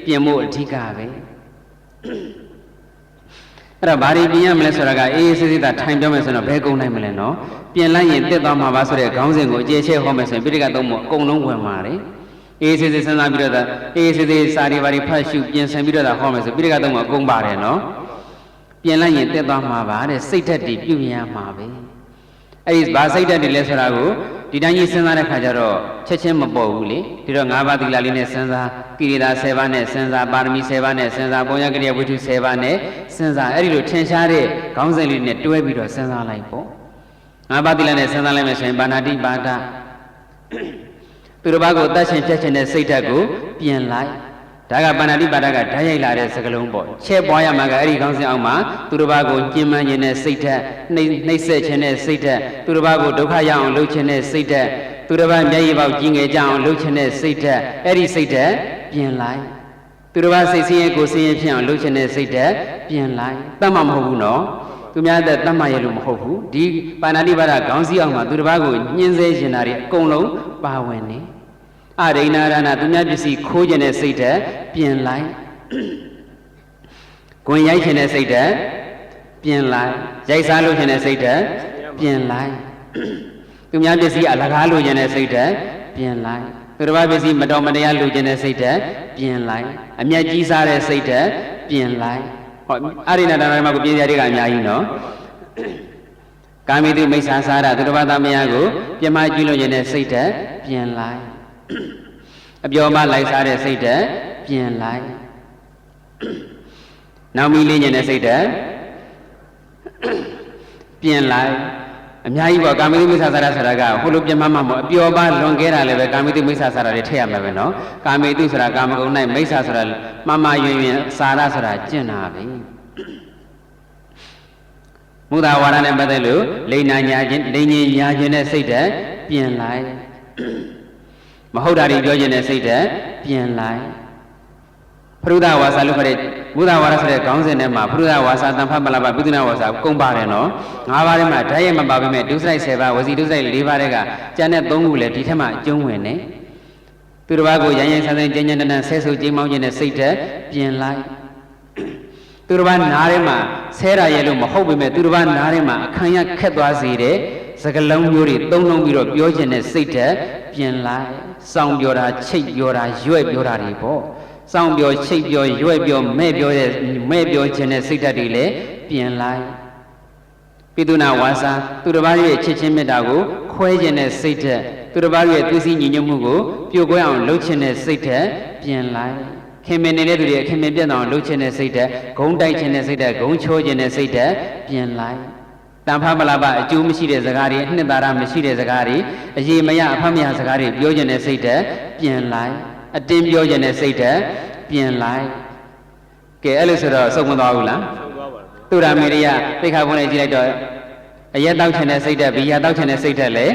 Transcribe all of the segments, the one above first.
ပြင်ဖို့အဓိကပဲအဲ့တော့ဘာတွေပြင်ရမလဲဆိုတာကအေးစစ်စစ်သာထိုင်ပြောမယ်ဆိုတော့ဘယ်ကုန်နိုင်မလဲနော်ပြင်လိုက်ရင်တက်သွားမှာပါဆိုတဲ့ခေါင်းစဉ်ကိုအကျေချဲ့ဟောမယ်ဆိုရင်ပိဋကသုံးဖို့အကုန်လုံးဝင်ပါတယ်အေးစစ်စစ်စဉ်းစားပြီးတော့အေးစစ်စစ်စာတွေဘာတွေဖတ်ရှုပြင်ဆင်ပြီးတော့ဟောမယ်ဆိုပိဋကသုံးဖို့အကုန်ပါတယ်နော်ပြင်လိုက်ရင်တက်သွားမှာပါတဲ့စိတ်ဓာတ်တွေပြုပြင်ရမှာပဲအဲ့ဒီဘာစိတ်ဓာတ်တွေလဲဆိုတာကိုဒီတိုင်းကြီးစဉ်းစားတဲ့ခါကျတော့ချက်ချင်းမပေါ်ဘူးလေဒီတော့၅ပါးသီလလေးနဲ့စဉ်းစားကိရိတာ10ပါးနဲ့စဉ်းစားပါရမီ10ပါးနဲ့စဉ်းစားပုံရကရိယာဝိထု10ပါးနဲ့စဉ်းစားအဲ့ဒီလိုထင်ရှားတဲ့ခေါင်းစဉ်လေးနဲ့တွဲပြီးတော့စဉ်းစားလိုက်ပေါ့၅ပါးသီလနဲ့စဉ်းစားလိုက်မယ်ဆိုရင်ပါဏာတိပါဒသူတစ်ပါးကိုတတ်ရှင်ဖြတ်ရှင်တဲ့စိတ်ဓာတ်ကိုပြင်လိုက်ဒါကပါဏာတိပါဒကဓာတ်ရိုက်လာတဲ့စကားလုံးပေါ့ချဲ့ပွားရမှာကအဲ့ဒီခေါင်းစဉ်အောက်မှာသူတစ်ပါးကိုကျဉ်းမှန်းခြင်းနဲ့စိတ်ဓာတ်နှိပ်စက်ခြင်းနဲ့စိတ်ဓာတ်သူတစ်ပါးကိုဒုက္ခရအောင်လုပ်ခြင်းနဲ့စိတ်ဓာတ်သူတစ်ပါးမျက်ရည်ပေါက်ကြီးငယ်ကြအောင်လုပ်ခြင်းနဲ့စိတ်ဓာတ်အဲ့ဒီစိတ်ဓာတ်ပြင်လိုက်သူတစ်ပါးစိတ်ဆင်းရဲကိုယ်ဆင်းရဲဖြစ်အောင်လုပ်ခြင်းနဲ့စိတ်ဓာတ်ပြင်လိုက်တတ်မှမဟုတ်ဘူးနော်သူများတဲ့တတ်မှရလို့မဟုတ်ဘူးဒီပါဏာတိပါဒခေါင်းစည်းအောက်မှာသူတစ်ပါးကိုညှင်းဆဲခြင်းတာတွေအကုန်လုံးပါဝင်နေအရိဏရဏသူများပစ္စည်းခိုးခြင်းတဲ့စိတ်ဓာတ်ပြင်လိုက်ဂွင်ရိုက်ခြင်းတဲ့စိတ်ဓာတ်ပြင်လိုက်ရိုက်စားလို့ခြင်းတဲ့စိတ်ဓာတ်ပြင်လိုက်သူများပစ္စည်းအလကားလို့ခြင်းတဲ့စိတ်ဓာတ်ပြင်လိုက်သူတစ်ပါးပစ္စည်းမတော်မတရားလို့ခြင်းတဲ့စိတ်ဓာတ်ပြင်လိုက်အမျက်ကြီးစားတဲ့စိတ်ဓာတ်ပြင်လိုက်ဟောအရိဏရဏမှာကိုပြင်စရာတွေကအများကြီးနော်ကာမိတုမိစ္ဆာစာရသူတစ်ပါးသားမယားကိုပြမကျူးလွန်ခြင်းတဲ့စိတ်ဓာတ်ပြင်လိုက်အပျော်မလိုက်စားတဲ့စိတ်ဓာတ်ပြင်လိုက်နောက်မီလေးညင်တဲ့စိတ်ဓာတ်ပြင်လိုက်အများကြီးပေါ့ကာမိတုမိစ္ဆာစာရဆိုတာကဟိုလိုပြင်မမမို့အပျော်ပါလွန်ခဲ့တာလည်းပဲကာမိတုမိစ္ဆာစာရတွေထည့်ရမှာပဲနော်ကာမိတုဆိုတာကာမဂုဏ်၌မိစ္ဆာဆိုတာမမယွင်ယွင်စာရဆိုတာကျင့်တာပဲမုဒ္ဒဝါဒနဲ့ပတ်သက်လို့လိန်နာညာခြင်းလိန်ညင်ညာခြင်းတဲ့စိတ်ဓာတ်ပြင်လိုက်မဟုတ်တာတွေပြောခြင်းနဲ့စိတ်ဓာတ်ပြင်လိုက်ဖရုဒဝါစာလို့ခေါ်တဲ့ဘုဒ္ဓဝါဒဆိုတဲ့ခေါင်းစဉ်ထဲမှာဖရုဒဝါစာတန်ဖတ်မလာပါပိသုနာဝါစာကုန်ပါတယ်နော်၅ပါးထဲမှာဓာတ်ရိုက်မပါပေမဲ့ဒုစရိုက်10ပါးဝစီဒုစရိုက်4ပါးတွေကကျန်တဲ့3ခုလည်းဒီထက်မှအကျုံးဝင်နေသူတစ်ပါးကိုရိုင်းရိုင်းဆန်းဆန်းကြမ်းကြမ်းတမ်းတမ်းဆဲဆူကြိမ်းမောင်းခြင်းနဲ့စိတ်ဓာတ်ပြင်လိုက်သူတစ်ပါးနားထဲမှာဆဲရရဲ့လို့မဟုတ်ပေမဲ့သူတစ်ပါးနားထဲမှာအခမ်းရခက်သွားစေတဲ့စကလုံးမျိုးတွေသုံးလုံးပြီးတော့ပြောခြင်းနဲ့စိတ်ဓာတ်ပြင်လိုက်စောင်းပြောတာချိတ်ပြောတာရွဲ့ပြောတာတွေပေါ့စောင်းပြောချိတ်ပြောရွဲ့ပြောမဲ့ပြောတဲ့မဲ့ပြောခြင်းနဲ့စိတ်ဓာတ်တွေလည်းပြင်လိုက်ပိသုနာဝါစာသူတစ်ပါးရဲ့ချစ်ချင်းမေတ္တာကိုခွဲခြင်းနဲ့စိတ်ဓာတ်သူတစ်ပါးရဲ့သွေးစည်းညီညွတ်မှုကိုပြိုကွဲအောင်လုပ်ခြင်းနဲ့စိတ်ဓာတ်ပြင်လိုက်ခင်မင်နေတဲ့သူတွေခင်မင်ပြတ်အောင်လုပ်ခြင်းနဲ့စိတ်ဓာတ်ဂုံတိုက်ခြင်းနဲ့စိတ်ဓာတ်ဂုံချိုးခြင်းနဲ့စိတ်ဓာတ်ပြင်လိုက်တန်ဖမလာပအကျိုးမရှိတဲ့စကားတွေအနှစ်သာရမရှိတဲ့စကားတွေအရေးမရအဖတ်မရစကားတွေပြောခြင်းနဲ့စိတ်ဓာတ်ပြင်လိုက်အတင်းပြောခြင်းနဲ့စိတ်ဓာတ်ပြင်လိုက်ကဲအဲ့လိုဆိုတော့စုံမသွားဘူးလားစုံသွားပါဘူးသူရမေရိယသိခါဘုန်းနဲ့ကြည့်လိုက်တော့အရက်တောက်ခြင်းနဲ့စိတ်ဓာတ်ဘီယာတောက်ခြင်းနဲ့စိတ်ဓာတ်လည်း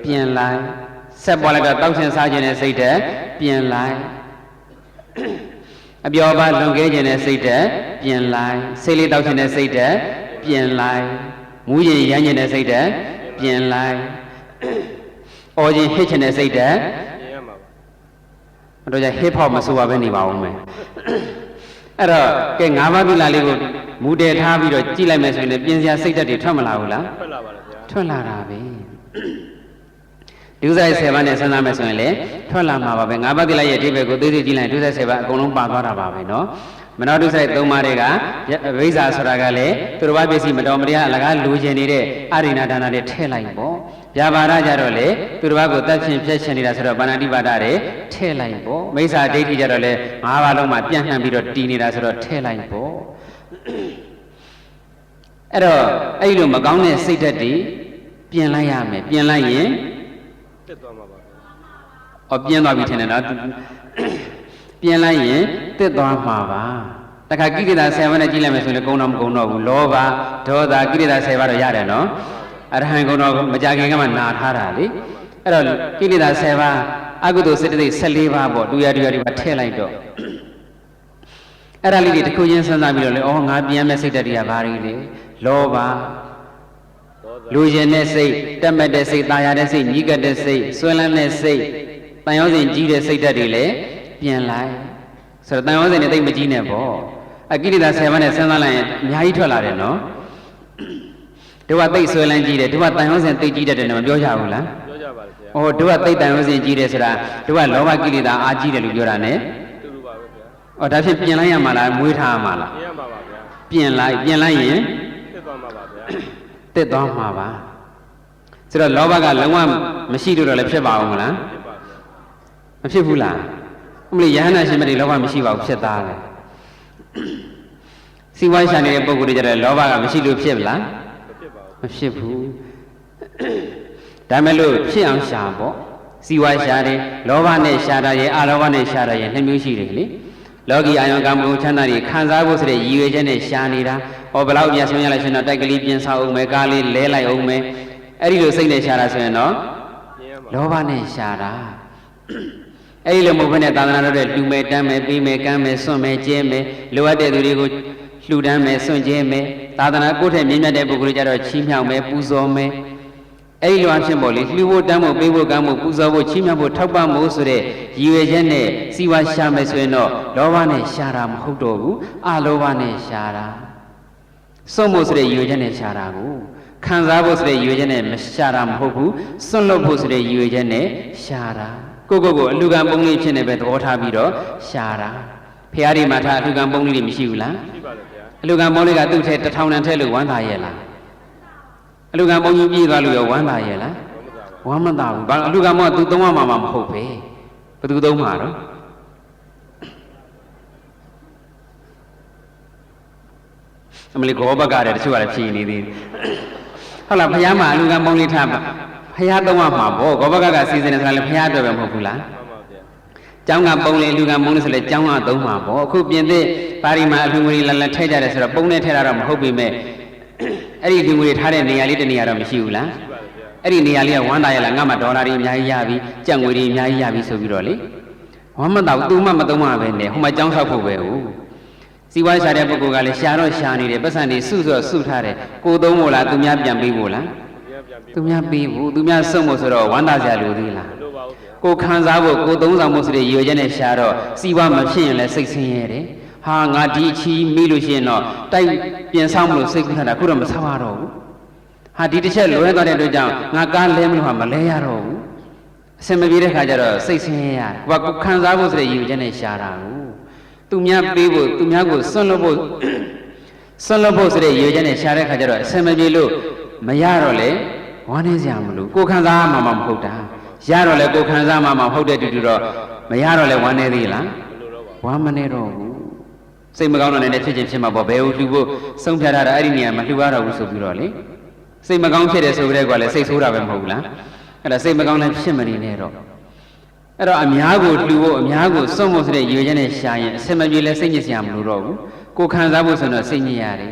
ပြင်လိုက်ဆက်ပေါ်လိုက်တော့တောက်ခြင်းစားခြင်းနဲ့စိတ်ဓာတ်ပြင်လိုက်အပျော်ပါလွန်ကဲခြင်းနဲ့စိတ်ဓာတ်ပြင်လိုက်ဆေးလေးတောက်ခြင်းနဲ့စိတ်ဓာတ်ပြင်လိုက်မူးရင်ရမ်းခြင်းနဲ့စိတ်ဓာတ်ပြင်လိုက်အော်ခြင်းဟစ်ခြင်းနဲ့စိတ်ဓာတ်ပြင်ရမှာပါတို့ကြဟစ်ဖောက်မဆိုပါပဲနေပါဦးမယ်အဲ့တော့ကဲ၅ပါးသီလလေးကိုမူတည်ထားပြီးတော့ကြည့်လိုက်မယ်ဆိုရင်ပြင်စရာစိတ်ဓာတ်တွေထွက်မလာဘူးလားထွက်လာပါလားဗျာထွက်လာတာပဲဒုစရိုက်10ပါးနဲ့စဉ်းစားမယ်ဆိုရင်လေထွက်လာမှာပါပဲ၅ပါးသီလရဲ့အဓိပ္ပာယ်ကိုသိသိကြည့်လိုက်ဒုစရိုက်10ပါးအကုန်လုံးပါသွားတာပါပဲနော်မနောဒုစရိုက်3ပါးတွေကဝိဇ္ဇာဆိုတာကလည်းသူတော်ဘာပစ္စည်းမတော်မတရားအလကားလိုချင်နေတဲ့အရိဏဒါနတွေထည့်လိုက်ပေါ့ဗျာပါဒကြတော့လေသူတော်ဘာကိုတတ်ချင်းဖြတ်ချင်နေတာဆိုတော့ပါဏာတိပါဒတွေထည့်လိုက်ပေါ့မိစ္ဆာဒိဋ္ဌိကြတော့လေ၅ပါးလုံးမှာပြန့်နှံ့ပြီးတော့တည်နေတာဆိုတော့ထည့်လိုက်ပေါ့အဲ့တော့အဲ့လိုမကောင်းတဲ့စိတ်ဓာတ်တွေပြင်လိုက်ရမယ်ပြင်လိုက်ရင်တက်သွားမှာပါအော်ပြင်သွားပြီထင်တယ်နော်ပြင်လိုက်ရင်တက်သွားမှာပါတခါကိရိတာ10ပါးနဲ့ကြည့်လိုက်မယ်ဆိုရင်ကုံတော့မကုံတော့ဘူးလောဘဒေါသကိရိတာ10ပါးတော့ရတယ်နော်အရဟံကုံတော့မကြခင်ကမှနာထားတာလေအဲ့တော့ကိရိတာ10ပါးအကုသိုလ်စေတသိက်14ပါးပေါ့တူရတူရဒီမှာထည့်လိုက်တော့အဲ့ဒါလေးတွေတစ်ခုချင်းစဉ်းစားပြီးတော့လေဩငါပြန်မဲ့စိတ်ဓာတ်တွေကဘာတွေလဲလောဘလူရှင်တဲ့စိတ်တက်မဲ့တဲ့စိတ်တာယာတဲ့စိတ်ညီးကပ်တဲ့စိတ်ဆွဲလန်းတဲ့စိတ်တန်ရောစဉ်ကြီးတဲ့စိတ်ဓာတ်တွေလည်းပြင်လိုက် ဆိုတော့တန်ရောစင်နဲ့တိတ်မကြီးနဲ့ပေါ့အကိလေသာ10ပါးနဲ့စဉ်းစားလိုက်ရင်အများကြီးထွက်လာတယ်နော်တို့ကတိတ်ဆွဲလန်းကြီးတယ်တို့ကတန်ရောစင်တိတ်ကြီးတယ်တယ်မပြောကြဘူးလားပြောကြပါလေဗျာဟောတို့ကတိတ်တန်ရောစင်ကြီးတယ်ဆိုတာတို့ကလောဘကိလေသာအားကြီးတယ်လို့ပြောတာ ਨੇ တူတူပါပဲဗျာအော်ဒါဖြင့်ပြင်လိုက်ရမှာလားမွေးထားရမှာလားပြင်ရမှာပါဗျာပြင်လိုက်ရင်တက်သွားမှာပါဗျာတက်သွားမှာပါဆိုတော့လောဘကလုံးဝမရှိလို့တော့လည်းဖြစ်ပါအောင်မလားဖြစ်ပါဗျာမဖြစ်ဘူးလားအမလေးယဟနာရှင်မတွေလောဘမရှိပါဘူးဖြစ်သားတယ်စီဝါရှာနေတဲ့ပုဂ္ဂိုလ်တွေကြတဲ့လောဘကမရှိလို့ဖြစ်မလားမဖြစ်ဘူးဒါမဲ့လို့ဖြစ်အောင်ရှာပေါ့စီဝါရှာတယ်လောဘနဲ့ရှာတာရဲ့အလောဘနဲ့ရှာတာရဲ့နှစ်မျိုးရှိတယ်လေလောကီအာယုံကံမှုချမ်းသာတွေခံစားဖို့ဆိုတဲ့ရည်ရွယ်ချက်နဲ့ရှာနေတာဟောဘလောက်ပြဆွေးရလိုက်ရှင်တော့တိုက်ကလေးပြင်ဆောက်အောင်မယ်ကားလေးလဲလိုက်အောင်မယ်အဲ့ဒီလိုစိတ်နဲ့ရှာတာဆိုရင်တော့လောဘနဲ့ရှာတာအဲ့ဒီလိုမဟုတ်ဘဲနဲ့သာသနာတော်တဲ့လူမယ်တမ်းမယ်ပြီးမယ်ကမ်းမယ်စွန့်မယ်ကျဲမယ်လိုအပ်တဲ့သူတွေကိုလှူဒန်းမယ်စွန့်ကျဲမယ်သာသနာကိုယ်ထက်မြင့်မြတ်တဲ့ပုဂ္ဂိုလ်ကြတော့ချီးမြှောက်မယ်ပူဇော်မယ်အဲ့ဒီလိုအဖြစ်ပေါ့လေလှူဖို့တမ်းဖို့ပေးဖို့ကမ်းဖို့ပူဇော်ဖို့ချီးမြှောက်ဖို့ထောက်ပံ့ဖို့ဆိုတဲ့ရည်ရွယ်ချက်နဲ့စီဝါရှာမယ်ဆိုရင်တော့လောဘနဲ့ရှာတာမဟုတ်တော့ဘူးအလောဘနဲ့ရှာတာစွန့်ဖို့ဆိုတဲ့ရည်ရွယ်ချက်နဲ့ရှာတာကိုခံစားဖို့ဆိုတဲ့ရည်ရွယ်ချက်နဲ့မရှာတာမဟုတ်ဘူးစွန့်လွတ်ဖို့ဆိုတဲ့ရည်ရွယ်ချက်နဲ့ရှာတာကိုအလူကံပုံလေးဖြစ်နေပဲသဘောထားပြီးတော့ရှာတာဖះဒီမှာထားအလူကံပုံလေးတွေမရှိဘူးလားရှိပါလေဗျာအလူကံပုံလေးကသူ့ထဲ1000တန်ထဲလို့ဝမ်းသာရဲ့လားအလူကံပုံကြီးပြီးသွားလို့ရောဝမ်းသာရဲ့လားဝမ်းမသာဘူးဘာအလူကံပုံကသူသုံးရမှာမဟုတ်ပဲဘယ်သူသုံးမှာတော့အမလီကောဘကတဲ့တချို့ကလည်းဖြည်နေသေးဟုတ်လားဖះမှာအလူကံပုံလေးထားဖះသုံးရမှာပေါ့ကောဘကကစီစဉ်နေဆိုတာလည်းဖះအတွက်ပဲမဟုတ်ဘူးလားကျောင်းကပုံလေလူကပုံလေဆိုလဲကျောင်းကသုံးမှာပေါ့အခုပြင်သစ်ပါရီမှာအလှငွေလထည့်ကြတယ်ဆိုတော့ပုံနဲ့ထည့်တာတော့မဟုတ်ပေမဲ့အဲ့ဒီဒီငွေထားတဲ့နေရာလေးတနေရာတော့မရှိဘူးလားအဲ့ဒီနေရာလေးကဝမ်းသာရလားငါမှဒေါ်လာတွေအများကြီးရပြီကြက်ငွေတွေအများကြီးရပြီဆိုပြီးတော့လေဝမ်းမသာဘူးသူမှမသုံးမှာပဲနဲ့ဟိုမှာကျောင်းဆောက်ဖို့ပဲဟုတ်စီဝါရှာတဲ့ပုဂ္ဂိုလ်ကလည်းရှာတော့ရှာနေတယ်ပတ်စံတွေစုထားတယ်ကိုသုံးဖို့လားသူများပြန်ပေးဖို့လားသူများပေးဖို့သူများစုံဖို့ဆိုတော့ဝမ်းသာစရာလိုသေးလားကိုခံစားဖို့ကိုသုံးဆောင်ဖို့ဆိုတဲ့ရည်ရွယ်ချက်နဲ့ရှာတော့စီဝါမဖြစ်ရင်လည်းစိတ်ဆင်းရဲတယ်ဟာငါဒီအချီမိလို့ရှိရင်တော့တိုက်ပြင်ဆောင်မလို့စိတ်ကူးထားတာခုတော့မဆောက်ရတော့ဘူးဟာဒီတစ်ချက်လွဲသွားတဲ့အတွက်ကြောင့်ငါကားလဲမလို့ဟာမလဲရတော့ဘူးအစင်မပြေတဲ့ခါကျတော့စိတ်ဆင်းရဲရတယ်ကိုခံစားဖို့ဆိုတဲ့ရည်ရွယ်ချက်နဲ့ရှာတာကိုသူများပေးဖို့သူများကိုဆွန့်လွတ်ဖို့ဆိုတဲ့ရည်ရွယ်ချက်နဲ့ရှာတဲ့ခါကျတော့အစင်မပြေလို့မရတော့လေဝမ်းနေစရာမလိုကိုခံစားမှမဟုတ်တာရတော့လေကိုခံစားမှမဟုတ်တဲ့တူတူတော့မရတော့လေဝမ်းနေသေးလားဝမ်းမနေတော့ဘူးစိတ်မကောင်းတော့လည်းဖြစ်ချင်းဖြစ်မှာပေါ့ဘယ်လိုလှူဖို့ဆုံးဖြတ်ထားတာအဲ့ဒီနေရာမှာလှူရတော့ဘူးဆိုပြီးတော့လေစိတ်မကောင်းဖြစ်တယ်ဆိုကြတဲ့ကွာလေစိတ်ဆိုးတာပဲမဟုတ်ဘူးလားအဲ့ဒါစိတ်မကောင်းလည်းဖြစ်မနေနဲ့တော့အဲ့တော့အများကိုလှူဖို့အများကိုစွန့်ဖို့ဆိုတဲ့ရည်ရွယ်ချက်နဲ့ရှာရင်အစင်မပြေလဲစိတ်ညစ်စရာမလိုတော့ဘူးကိုခံစားဖို့ဆိုတော့စိတ်ညစ်ရတယ်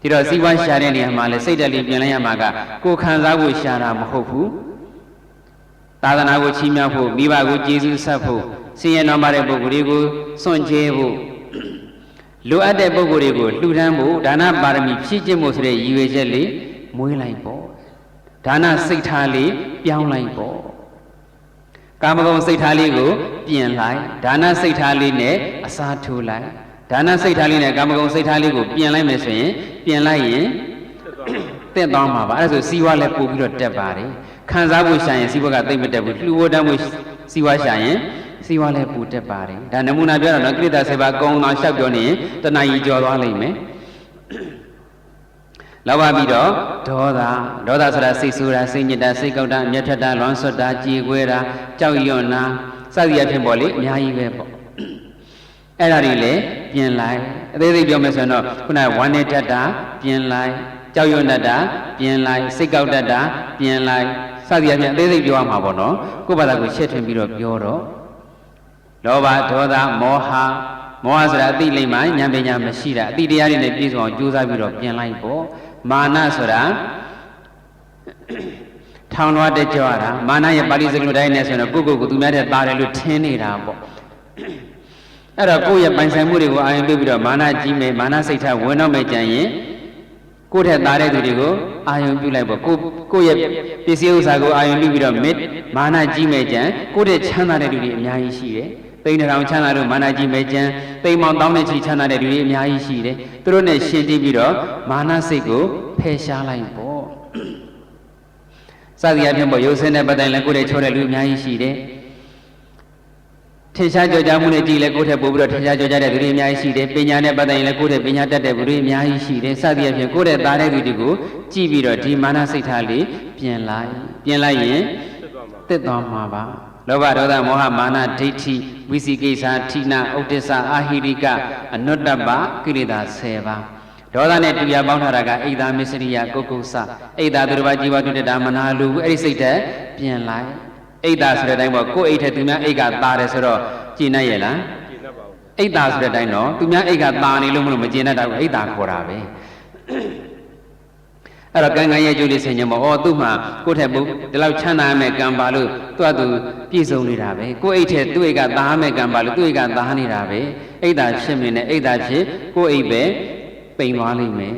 ဒီတော့စီးပွားရှာတဲ့နေရာမှာလဲစိတ်တက်လေးပြင်လိုက်ရမှာကကိုခံစားဖို့ရှာတာမဟုတ်ဘူးသာသနာကိုချီးမြှောက်ဖို့မိဘကိုကျေးဇူးဆက်ဖို့ဆင်းရဲတော်ပါတဲ့ပုဂ္ဂိုလ်တွေကိုစွန့်ကြဲဖို့လိုအပ်တဲ့ပုဂ္ဂိုလ်တွေကိုလှူဒန်းဖို့ဒါနပါရမီဖြည့်ကျင့်ဖို့ဆိုတဲ့ရည်ရွယ်ချက်လေးမွေးလိုက်ပေါ့ဒါနစိတ်ထားလေးပြောင်းလိုက်ပေါ့ကာမဂုဏ်စိတ်ထားလေးကိုပြင်လိုက်ဒါနစိတ်ထားလေးနဲ့အစားထိုးလိုက်ဒါနစိတ်ထားလေးနဲ့ကာမဂုဏ်စိတ်ထားလေးကိုပြင်လိုက်မယ်ဆိုရင်ပြင်လိုက်ရင်တက်သွားမှာပါအဲ့ဒါဆိုစီးပွားလည်းပို့ပြီးတော့တက်ပါတယ်ခံစားဖို့ရှာရင်စီးပွားကသိမ့်မတက်ဘူးလှူဖို့တမ်းဖို့စီးပွားရှာရင်စီးပွားလည်းပို့တက်ပါတယ်ဒါနမူနာပြောတာနော်ကိလေသာ7ပါးကုံအောင်ရှောက်ပြောနေရင်တဏှာကြီးကျော်သွားလိမ့်မယ်လောက်ပါပြီးတော့ဒေါသဆိုတာစိတ်ဆိုးတာစိတ်ညစ်တာစိတ်ကောက်တာအမျက်ထွက်တာလွန်ဆွတ်တာကြေကွဲတာကြောက်ရွံ့တာစသည်အဖြစ်ပေါ့လေအများကြီးပဲပေါ့အဲ့ဒါတွေလည်းပြင်လိုက်အသေးသေးပြောမယ်ဆိုရင်တော့ခုနဝမ်းနေတတ်တာပြင်လိုက်ကြောက်ရွံ့တတ်တာပြင်လိုက်စိတ်ကောက်တတ်တာပြင်လိုက်စသည်အဖြစ်အသေးသေးပြောရမှာပေါ့နော်ကိုယ့်ဘာသာကိုရှင်းထွင်ပြီးတော့ပြောတော့လောဘဒေါသမောဟဆိုတာအတိလိမ့်မှဉာဏ်ပညာမရှိတာအတိတရားတွေနဲ့ပြည့်စုံအောင်ကြိုးစားပြီးတော့ပြင်လိုက်ပေါ့မာနဆိုတာထောင်လွှားတက်ကြွတာမာနရဲ့ပါဠိစကားတိုင်းနဲ့ဆိုရင်ကိုယ့်ကိုယ်ကိုသူများတဲ့သားတယ်လို့ထင်နေတာပေါ့အဲ့တော့ကိုယ့်ရဲ့ပိုင်ဆိုင်မှုတွေကိုအာရုံပြုပြီးတော့မာနကြီးမယ်မာနစိတ်ထားဝင်တော့မယ်ကြံရင်ကိုယ့်ထက်သားတဲ့သူတွေကိုအာရုံပြုလိုက်ပေါ့ကိုယ့်ရဲ့ပစ္စည်းဥစ္စာကိုအာရုံပြုပြီးတော့မာနကြီးမယ်ကြံကိုယ့်ထက်ချမ်းသာတဲ့လူတွေအများကြီးရှိတယ် သိန်းထောင်ချမ်းသာလို့မာနကြီးမဲ့ကျန်သိန်းပေါင်းတောင်းနဲ့ချီချမ်းသာတဲ့လူတွေအများကြီးရှိတယ်သူတို့နဲ့ရှင်းပြီးတော့မာနစိတ်ကိုဖယ်ရှားလိုက်ပေါ့စသည်အဖြစ်ပေါ့ရုပ်ဆင်းတဲ့ပတ်တိုင်းလည်းကိုယ်တည်းချိုးတဲ့လူအများကြီးရှိတယ်ထင်ရှားကြော်ကြားမှုနဲ့ကြည်လည်းကိုယ်ထက်ပို့ပြီးတော့ထင်ရှားကြော်ကြားတဲ့လူတွေအများကြီးရှိတယ်ပညာနဲ့ပတ်တိုင်းလည်းကိုယ်ထက်ပညာတတ်တဲ့လူတွေအများကြီးရှိတယ်စသည်အဖြစ်ကိုယ်တဲ့သားတဲ့သူတွေကိုကြည့်ပြီးတော့ဒီမာနစိတ်ထားလေးပြင်လိုက်ရင်တက်သွားမှာပါလောဘဒေါသမောဟမာနဒိဋ္ဌိဝိသိကိစ္စထိနာဥဒ္ဒစ္စအာဟိရိကအနုတ္တပကိလေသာ10ပါးဒေါသနဲ့တူရပေါင်းထားတာကအိဒါမစ္စရိယကုက္ကုစအိဒါသူတစ်ပါးជីវတုတ္တတာမနာလူအဲ့ဒီစိတ်တဲ့ပြင်လိုက်အိဒါဆိုတဲ့အတိုင်းပေါ့ကိုယ်အိတ်ထဲသူများအိတ်ကตาတယ်ဆိုတော့ကျင့်နိုင်ရဲ့လားကျင့်တတ်ပါဘူးအိဒါဆိုတဲ့အတိုင်းတော့သူများအိတ်ကตาနေလို့မလို့မကျင့်တတ်တာကိုအိဒါခေါ်တာပဲအဲ့တော့ကံကံရဲ့ကျိုးလေးဆင်ញံပေါ့သူ့မှာကိုယ့်ထက်ဘုဒီလောက်ချမ်းသာမဲ့ကံပါလို့သူ့အတူပြည့်စုံနေတာပဲကိုယ့်အိတ်ထဲသူ့အိတ်ကသားမဲ့ကံပါလို့သူ့အိတ်ကသားနေတာပဲအိတ်သာဖြစ်နေနဲ့အိတ်သာဖြစ်ကိုယ့်အိတ်ပဲပိန်သွားလိမ့်မယ်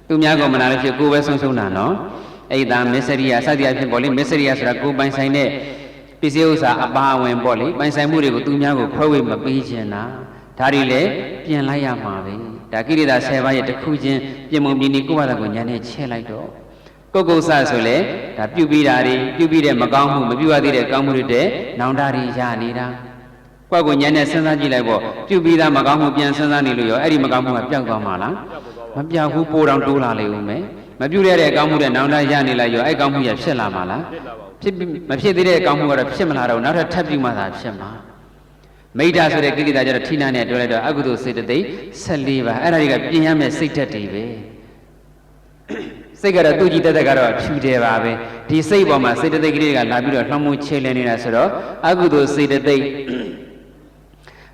သူများကမနာလို့ဖြစ်ကိုယ်ပဲဆုံးရှုံးတာနော်အိတ်သာမစ္စရိယစသည်အဖြစ်ပေါ့လေမစ္စရိယဆိုတာကိုယ်ပိုင်ဆိုင်တဲ့ပစ္စည်းဥစ္စာအပါအဝင်ပေါ့လေပိုင်ဆိုင်မှုတွေကိုသူများကိုခွဲဝေမပေးချင်တာဒါတွေလည်းပြင်လိုက်ရမှာပဲဒါကိရိတာ10ပါးရဲ့တစ်ခုချင်းပြင်မုံပြင်ဒီကိုယ့်ဘာသာကိုညာနဲ့ချဲ့လိုက်တော့ကုက္ကုဆဆိုလေဒါပြုပြီးတာတွေပြုပြီးတဲ့မကောင်းမှုမပြုရသေးတဲ့ကောင်းမှုတွေတဲ့နောင်တတွေရနေတာကိုယ့်ကိုညာနဲ့စဉ်းစားကြည့်လိုက်ပေါ့ပြုပြီးသားမကောင်းမှုပြန်စဉ်းစားနေလို့ရောအဲ့ဒီမကောင်းမှုကပျောက်သွားမှာလားမပျောက်ဘူးပိုးတောင်တိုးလာလေဦးမယ်မပြုရတဲ့ကောင်းမှုတဲ့နောင်တရနေလိုက်ရောအဲ့ကောင်းမှုရဖြစ်လာမှာလားဖြစ်မဖြစ်သေးတဲ့ကောင်းမှုကတော့ဖြစ်မလာတော့နောက်ထပ်ထပ်ပြုမှသာဖြစ်မှာမိဒ္ဓဆိုတဲ့ကိလေသာကျတော့ထိနာနဲ့တွဲလိုက်တော့အကုသိုလ်စေတသိက်14ပါးအဲ့ဒါတွေကပြင်ရမယ့်စိတ်ဓာတ်တွေပဲစိတ်ကတော့သူ့ကြည်တက်ကတော့ဖြူတယ်ပါပဲဒီစိတ်ပေါ်မှာစေတသိက်ကလေးတွေကလာပြီးတော့လှမ်းမှုချေလည်နေတာဆိုတော့အကုသိုလ်စေတသိက်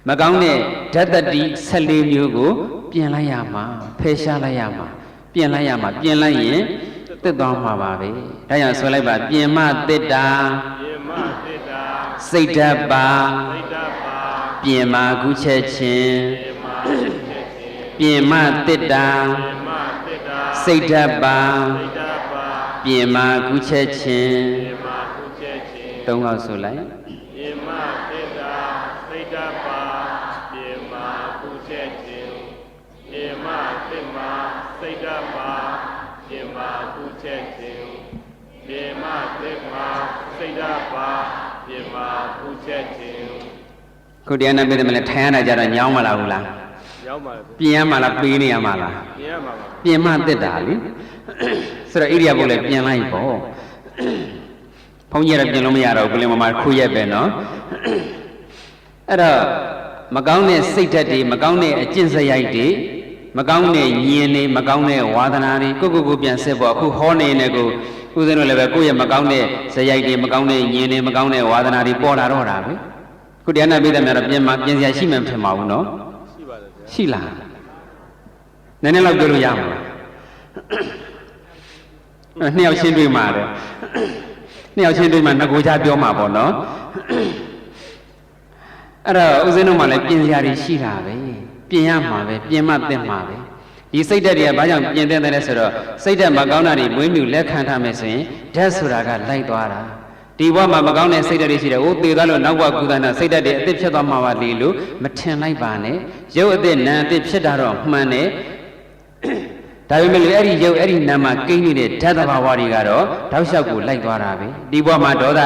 မကောင်းတဲ့ဓာတ်တတိ14မျိုးကိုပြင်လိုက်ရမှာဖယ်ရှားလိုက်ရမှာပြင်လိုက်ရင်တက်သွားမှာပါပဲဒါကြောင့်ဆိုလိုက်ပါပြင်မတက်တာစိတ်ဓာတ်ပါပြင်မာကုချက်ခြင်းပြင်မတစ်တာစိတ်ဓာတ်ပါပြင်မာကုချက်ခြင်းသုံးခေါက်ဆိုလိုက်ပြင်မတစ်တာစိတ်ဓာတ်ပါပြင်မာကုချက်ခြင်းပြင်မတစ်မှာစိတ်ဓာတ်ပါပြင်မာကုချက်ခြင်းပြင်မတစ်မှာစိတ်ဓာတ်ပါပြင်မာကုချက်ခြင်းခုတရားနာပေးတယ်မလဲထိုင်ရတာကြတော့ညောင်းမလားဘူးလားညောင်းပါလေပြင်ရမှာလားပေးနေရမှာလားပြင်ရမှာပါပြင်မတက်တာလေဆိုတော့ဣရိယာပုတ်လည်းပြင်လိုက်ပေါ့ဘုန်းကြီးကတော့ပြင်လို့မရတော့ဘူးကလေးမမခုရက်ပဲနော်အဲ့တော့မကောင်းတဲ့စိတ်ဓာတ်တွေမကောင်းတဲ့အကျင့်စရိုက်တွေမကောင်းတဲ့ညင်တွေမကောင်းတဲ့ဝါဒနာတွေကိုပြန်ဆက်ပေါ့အခုဟောနေတဲ့ကိုဦးဇင်းတို့လည်းပဲကိုယ့်ရဲ့မကောင်းတဲ့စရိုက်တွေမကောင်းတဲ့ညင်တွေမကောင်းတဲ့ဝါဒနာတွေပေါ်လာတော့တာပဲခုတရားနာပိဋကများတော့ပြင်စရာရှိမှမဖြစ်ပါဘူးနော်ရှိပါတယ်ဗျာရှိလားနည်းနည်းလောက်ပြောလို့ရမှာနှစ်ယောက်ချင်းတွေ့မှာတဲ့နှစ်ယောက်ချင်းတွေ့မှာငကိုချပြောမှာပေါ့နော်အဲ့တော့ဦးဇင်းတို့မှလည်းပြင်စရာတွေရှိတာပဲပြင်ရမှာပဲပြင်မှသင့်မှာပဲဒီစိတ်ဓာတ်တွေကဘာကြောင့်ပြင်တဲ့တယ်ဆိုတော့စိတ်ဓာတ်မကောင်းတာတွေမွေးမြူလက်ခံထားမယ်ဆိုရင်ဓာတ်ဆိုတာကလိုက်သွားတာဒီဘဝမှာမကောင်းတဲ့စိတ်ဓာတ်တွေရှိတယ်။ဟိုသေသွားလို့နောက်ဘဝကုသနာစိတ်ဓာတ်တွေအသစ်ဖြစ်သွားမှာပါလေလို့မထင်လိုက်ပါနဲ့။ရုပ်အသစ်နာမ်အသစ်ဖြစ်တာတော့မှန်တယ်။ဒါပေမဲ့လည်းအဲ့ဒီရုပ်အဲ့ဒီနာမ်မှာကိန်းနေတဲ့ဓာတ်သဘာဝတွေကတော့တောက်လျှောက်ကိုလိုက်သွားတာပဲ။ဒီဘဝမှာဒေါသ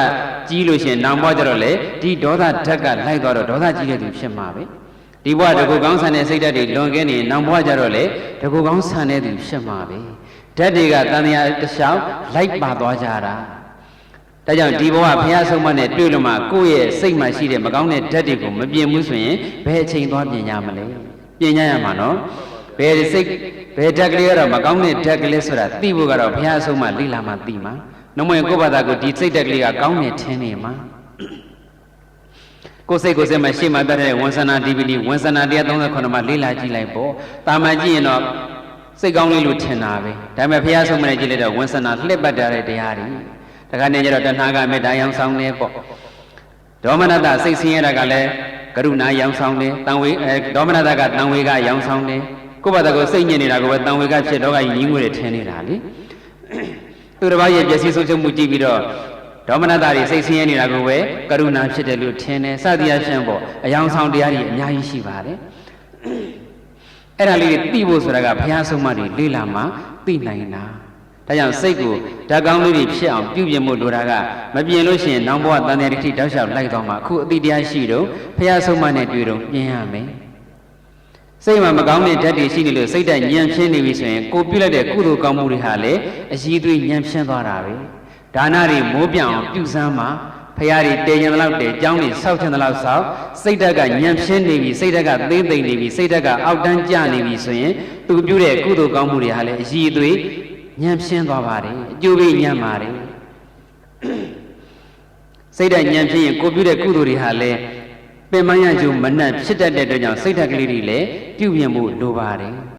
ကြီးလို့ရှိရင်နောင်ဘဝကျတော့လေဒီဒေါသဓာတ်ကလိုက်သွားတော့ဒေါသကြီးတဲ့သူဖြစ်မှာပဲ။ဒီဘဝတကူကောင်းဆန်တဲ့စိတ်ဓာတ်တွေလွန်ကဲနေနောင်ဘဝကျတော့လေတကူကောင်းဆန်တဲ့သူဖြစ်မှာပဲ။ဓာတ်တွေကတန်တရားတစ်လျှောက်လိုက်ပါသွားကြတာ။ဒါကြောင့်ဒီဘဝဘုရားဆုံးမနဲ့တွေ့လို့မှကိုယ့်ရဲ့စိတ်မှာရှိတဲ့မကောင်းတဲ့ဓာတ်တွေကိုမပြင်ဘူးဆိုရင်ဘယ်အချိန်သွားပြင်ရမလဲပြင်ရမှာနော်ဘယ်စိတ်ဘယ်ဓာတ်ကလေးကတော့မကောင်းတဲ့ဓာတ်ကလေးဆိုတာသိဖို့ကတော့ဘုရားဆုံးမလိလာမှသိမှာနှမွေကိုယ့်ဘာသာကိုဒီစိတ်ဓာတ်ကလေးကကောင်းနေထင်းနေမှာကိုယ်စိတ်မှာရှေ့မှာတတ်တဲ့ဝန်ဆန္ဒဒီပီလီဝန်ဆန္ဒ139မှာလေးလာကြည့်လိုက်ပေါ့တာမန်ကြည့်ရင်တော့စိတ်ကောင်းလေးလို့ထင်တာပဲဒါပေမဲ့ဘုရားဆုံးမနဲ့ကြည့်လိုက်တော့ဝန်ဆန္ဒလှည့်ပတ်တဲ့တရားတွေတခါနေကြတော့တဏှာကမေတ္တာရောင်ဆောင်နေပေါ့ဒေါမနတစိတ်ဆင်းရဲတာကလည်းကရုဏာရောင်ဆောင်နေတန်ဝေဒေါမနတကတန်ဝေကရောင်ဆောင်နေကိုယ့်ဘာသာကိုစိတ်ညစ်နေတာကိုပဲတန်ဝေကဖြစ်တော့ကညီငွေတွေထင်းနေတာလေသူတစ်ပါးရဲ့ပျက်စီးဆုံးရှုံးမှုကြည့်ပြီးတော့ ဒေါမနတာတွေစိတ်ဆင်းရဲနေတာကိုပဲကရုဏာဖြစ်တယ်လို့ထင်တယ်စသည်အဖြစ်ပေါ့အယောင်ဆောင်တရားတွေအများကြီးရှိပါတယ်အဲ့ဒါလေးတွေသိဖို့ဆိုတာကဘုရားဆုံးမတွေလေ့လာမှသိနိုင်တာဒါကြောင့်စိတ်ကိုဓာတ်ကောင်းလေးတွေဖြစ်အောင်ပြုပြင်ဖို့လိုတာကမပြင်လို့ရှိရင်နောင်ဘဝတန်တရားတိတောက်လျှောက်လိုက်သွားမှာအခုအတိတရားရှိတော့ဘုရားဆုံးမနဲ့တွေ့တော့ပြင်ရမယ်စိတ်မှာမကောင်းတဲ့ဓာတ်တွေရှိနေလို့စိတ်ဓာတ်ညံ့ဖျင်းနေပြီဆိုရင်ကိုပြုလိုက်တဲ့ကုသိုလ်ကောင်းမှုတွေဟာလည်းအည်သွေးညံ့ဖျင်းသွားတာပဲဒါနတွေမိုးပြောင်ပြုစမ်းမှာဖရာတွေတည်ရင်တော့တည်ကြောင်းတွေဆောက်ချင်တော့ဆောက်စိတ်ဓာတ်ကညံ့ဖျင်းနေပြီစိတ်ဓာတ်ကသေးသိမ့်နေပြီစိတ်ဓာတ်ကအောက်တန်းကျနေပြီဆိုရင်သူပြုတဲ့ကုသိုလ်ကောင်းမှုတွေဟာလည်းအည်သွေးညံ့ဖျင်းသွားပါတယ်အကျိုးပေးညံ့ပါတယ်စိတ်ဓာတ်ညံ့ဖျင်းရင်ကိုပြုတဲ့ကုသိုလ်တွေဟာလည်းပင်မရကျုံမနှံ့ဖြစ်တတ်တဲ့အတွက်ကြောင့်စိတ်ဓာတ်ကလေးတွေလည်းပြုပြင်မှုလိုပါတယ်